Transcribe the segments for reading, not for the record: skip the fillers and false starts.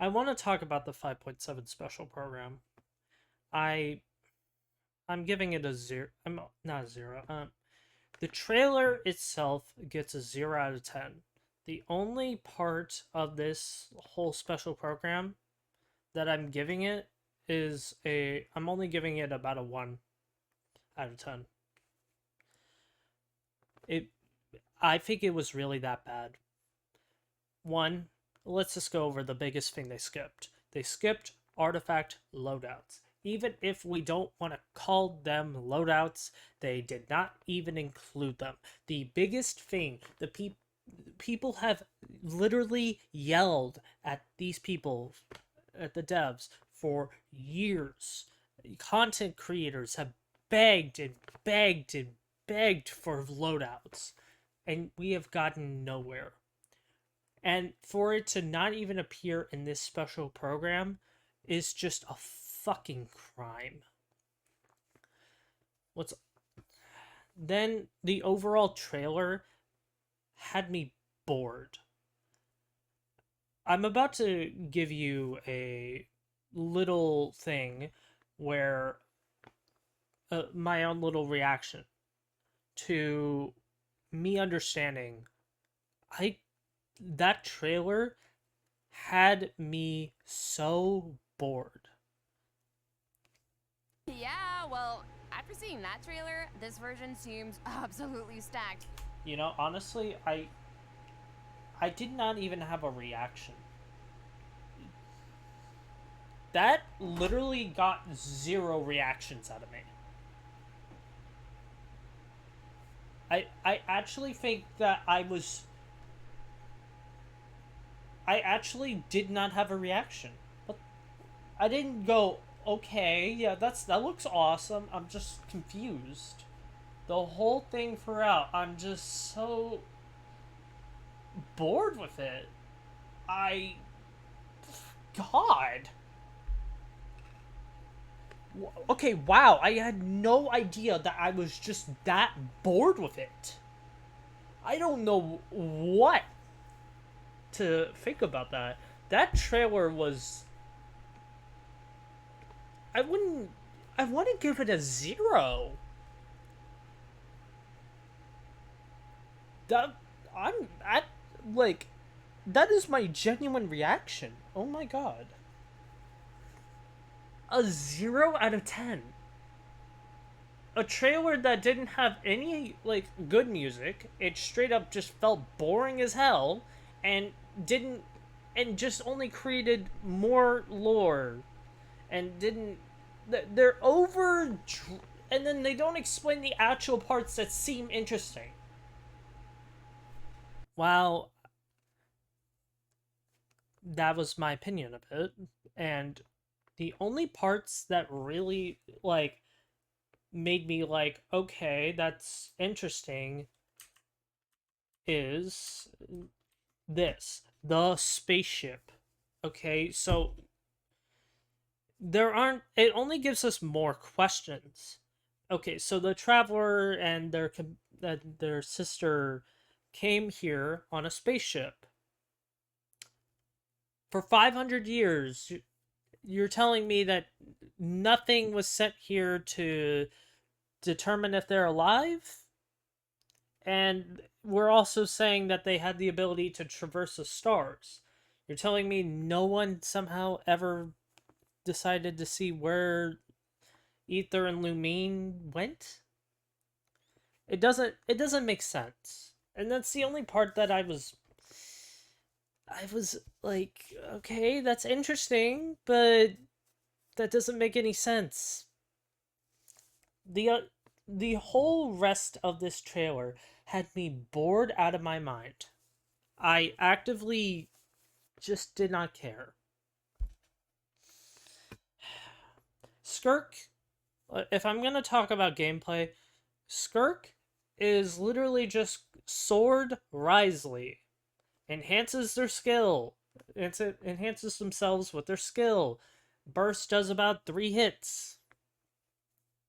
I want to talk about the 5.7 special program. I I'm giving it a zero. I'm not a zero. The trailer itself gets a 0 out of 10. The only part of this whole special program that I'm giving it is a I'm only giving it about a 1 out of 10. It I think it was really that bad. One, let's just go over the biggest thing they skipped. They skipped artifact loadouts. Even if we don't want to call them loadouts, they did not even include them. The biggest thing, people have literally yelled at these people, at the devs, for years. Content creators have begged and begged and begged for loadouts, and we have gotten nowhere. And for it to not even appear in this special program is just a fucking crime. What's then the overall trailer had me bored. I'm about to give you a little thing where my own little reaction to me understanding I that trailer had me so bored. Yeah, well, after seeing that trailer, this version seems absolutely stacked. Honestly, I did not even have a reaction. That literally got zero reactions out of me. I actually think that I actually did not have a reaction. But I didn't go, okay, yeah, that looks awesome. I'm just confused. The whole thing throughout, I'm just so bored with it. I God. Okay, wow. I had no idea that I was just that bored with it. I don't know what to think about that. That trailer was. I wouldn't. I want to give it a 0. That I'm at like that is my genuine reaction. Oh my god. A 0 out of 10. A trailer that didn't have any like good music. It straight up just felt boring as hell and didn't and just only created more lore and didn't they're over and then they don't explain the actual parts that seem interesting. Well, that was my opinion of it, and the only parts that really like made me like okay, that's interesting is this the spaceship. Okay, so there aren't it only gives us more questions. Okay, so the traveler and their sister came here on a spaceship for 500 years. You're telling me that nothing was sent here to determine if they're alive, and we're also saying that they had the ability to traverse the stars. You're telling me no one somehow ever decided to see where Ether and Lumine went? It doesn't make sense. And that's the only part that I was like, okay, that's interesting, but that doesn't make any sense. The uh, the whole rest of this trailer had me bored out of my mind. I actively just did not care. Skirk, if I'm going to talk about gameplay, Skirk is literally just Sword Risley. Enhances their skill. It enhances themselves with their skill. Burst does about 3 hits.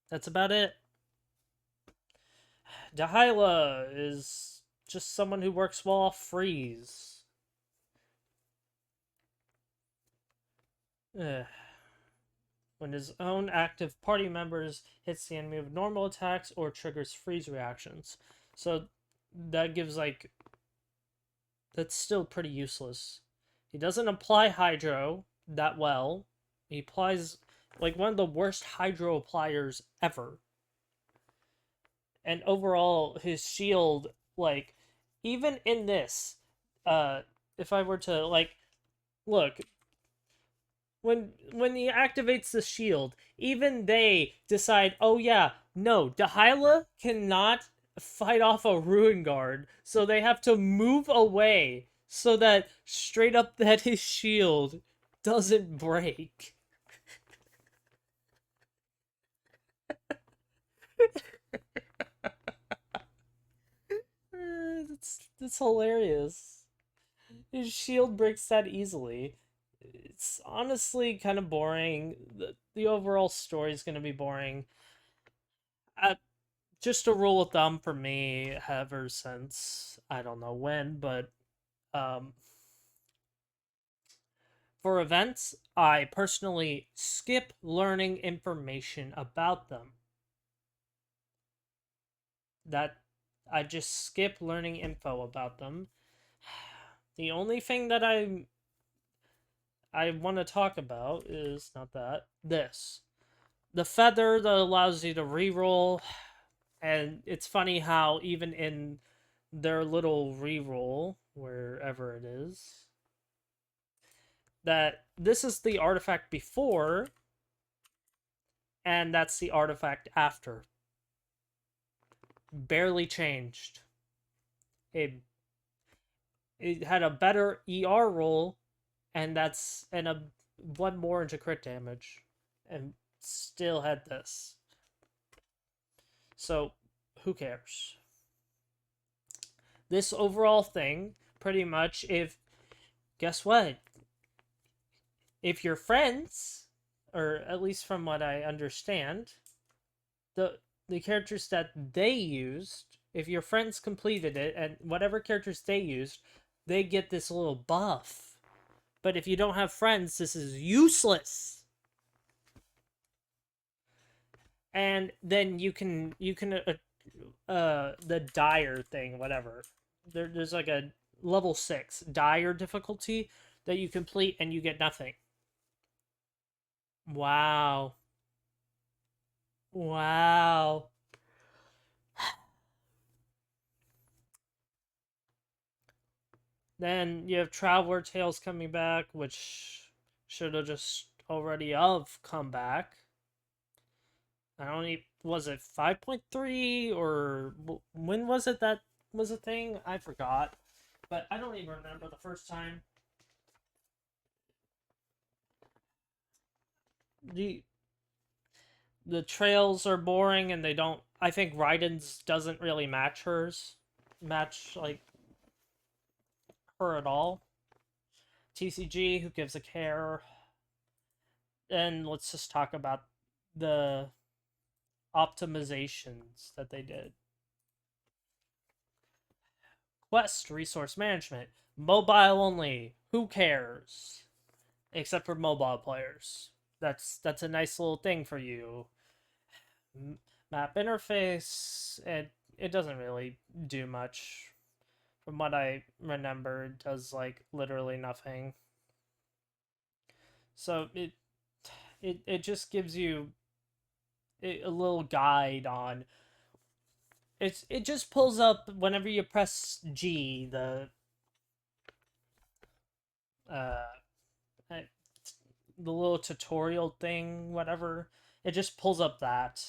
That's about it. Dahila is just someone who works well off freeze. Ugh. When his own active party members hits the enemy with normal attacks or triggers freeze reactions. So that gives like that's still pretty useless. He doesn't apply hydro that well. He applies like one of the worst hydro appliers ever. And overall his shield, like, even in this, if I were to like look, when he activates the shield, even they decide, oh yeah, no, Dahila cannot fight off a Ruin Guard, so they have to move away so that straight up that his shield doesn't break. That's hilarious. His shield breaks that easily. It's honestly kind of boring. The overall story is going to be boring. Uh, just a rule of thumb for me ever since I don't know when, but um, for events, I personally skip learning information about them. That I just skip learning info about them. The only thing that I want to talk about is not that this the feather that allows you to reroll, and it's funny how even in their little reroll wherever it is, that this is the artifact before and that's the artifact after. Barely changed. It had a better ER roll, and that's and a one more into crit damage, and still had this. So who cares? This overall thing, pretty much, if guess what? If you're friends, or at least from what I understand, the characters that they used, if your friends completed it and whatever characters they used, they get this little buff. But if you don't have friends, this is useless. And then you can the dire thing, whatever. There's like a level 6 dire difficulty that you complete and you get nothing. Wow. Wow. Then you have Traveler Tales coming back, which should have just already have come back. I don't even, was it 5.3 or when was it that was a thing? I forgot. But I don't even remember the first time. The the trails are boring and they don't, I think Raiden's doesn't really match like her at all. TCG, who gives a care? And let's just talk about the optimizations that they did. Quest resource management, mobile only. Who cares? Except for mobile players. That's a nice little thing for you. Map interface, it doesn't really do much. From what I remember, it does like literally nothing. So it just gives you a little guide on it just pulls up whenever you press G, uh uh, the little tutorial thing, whatever. It just pulls up that.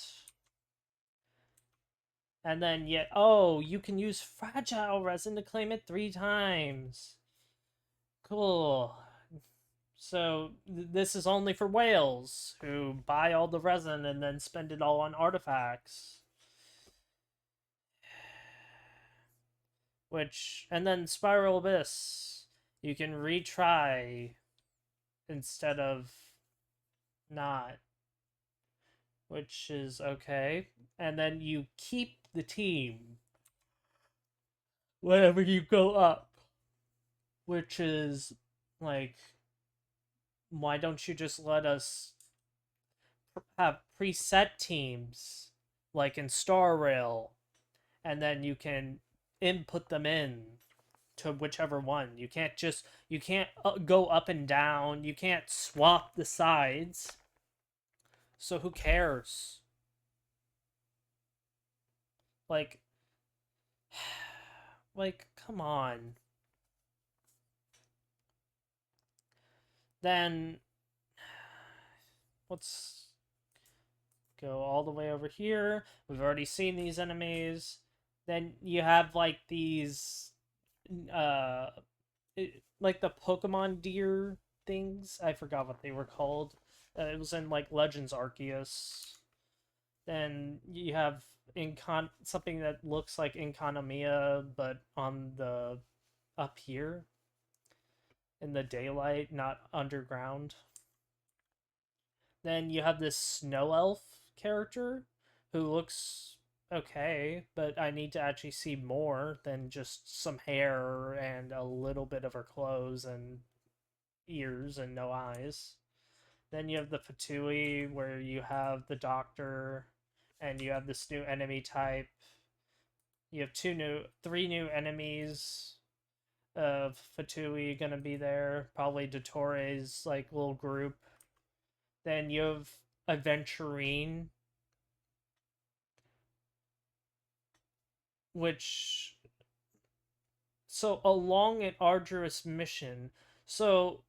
And then yet, oh, you can use fragile resin to claim it 3 times. Cool. So this is only for whales who buy all the resin and then spend it all on artifacts. Which, and then Spiral Abyss, you can retry instead of not, which is okay. And then you keep the team whenever you go up, which is like Why don't you just let us have preset teams like in Star Rail, and then you can input them in to whichever one. You can't go up and down. You can't swap the sides. So who cares? Like like come on. Then let's go all the way over here. We've already seen these enemies. Then you have like these uh like the Pokemon deer things. I forgot what they were called. It was in like Legends Arceus. Then you have something that looks like Inkanomiya, but on the up here in the daylight, not underground. Then you have this snow elf character who looks okay, but I need to actually see more than just some hair and a little bit of her clothes and ears and no eyes. Then you have the Fatui, where you have the Doctor, and you have this new enemy type. You have three new enemies of Fatui gonna be there. Probably Dottoro's like little group. Then you have Aventurine, which so a long and arduous mission. So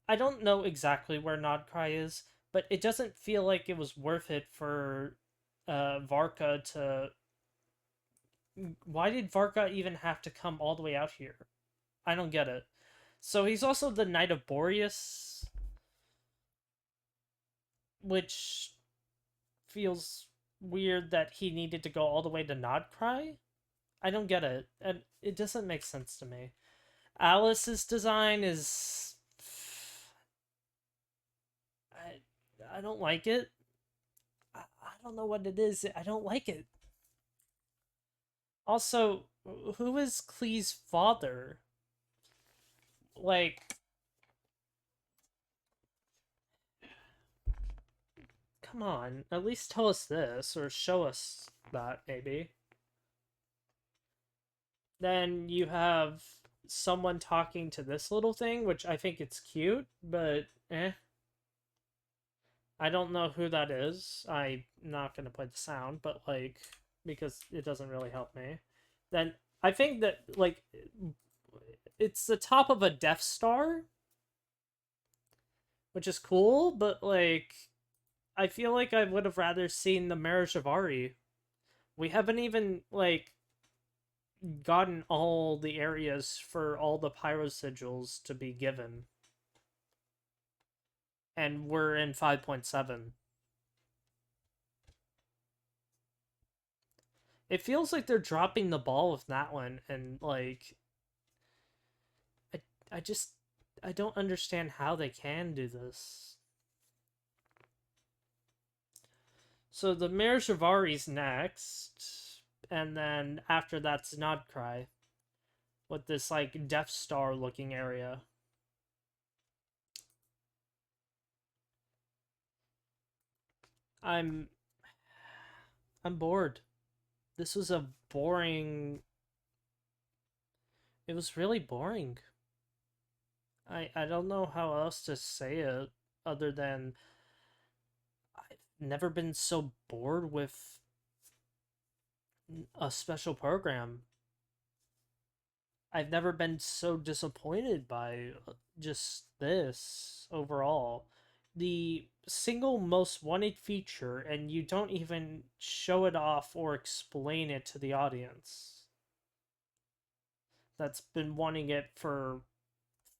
I don't know exactly where Nodcry is, but it doesn't feel like it was worth it for Varka to. Why did Varka even have to come all the way out here? I don't get it. So he's also the Knight of Boreas, which feels weird that he needed to go all the way to Nodcry. I don't get it, and it doesn't make sense to me. Alice's design is I don't like it. I don't know what it is. I don't like it. Also, who is Klee's father? Like, come on, at least tell us this or show us that maybe. Then you have someone talking to this little thing, which I think it's cute, but eh. I don't know who that is. I'm not gonna play the sound, but like because it doesn't really help me. Then I think that like it's the top of a Death Star, which is cool, but like I feel like I would have rather seen the Marriage of Ari. We haven't even like gotten all the areas for all the pyro sigils to be given. And we're in 5.7. It feels like they're dropping the ball with that one, and like I I just I don't understand how they can do this. So the Mayor Shivari's next, and then after that's Nodcry, with this like Death Star looking area. I'm I'm bored. This was a boring. It was really boring. I don't know how else to say it other than I've never been so bored with a special program. I've never been so disappointed by just this overall. The single most wanted feature, and you don't even show it off or explain it to the audience that's been wanting it for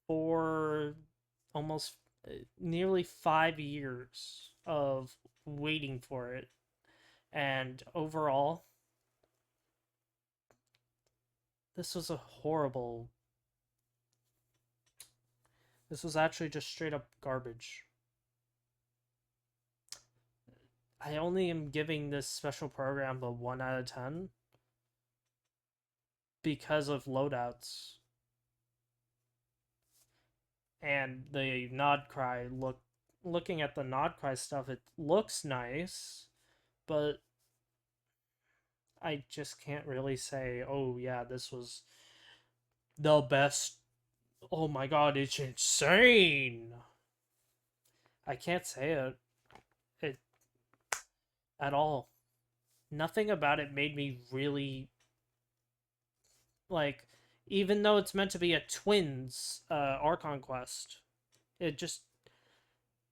four, almost nearly 5 years of waiting for it. And overall, this was a horrible. This was actually just straight up garbage. I only am giving this special program a 1 out of 10 because of loadouts. And the Nod Cry looking at the Nod Cry stuff, it looks nice, but I just can't really say, oh yeah, this was the best. Oh my god, it's insane. I can't say it at all. Nothing about it made me really like, even though it's meant to be a twins Archon quest, it just,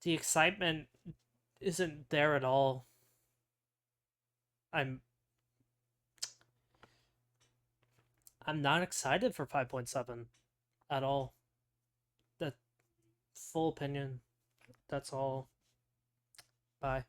the excitement isn't there at all. I'm I'm not excited for 5.7 at all. That full opinion. That's all. Bye.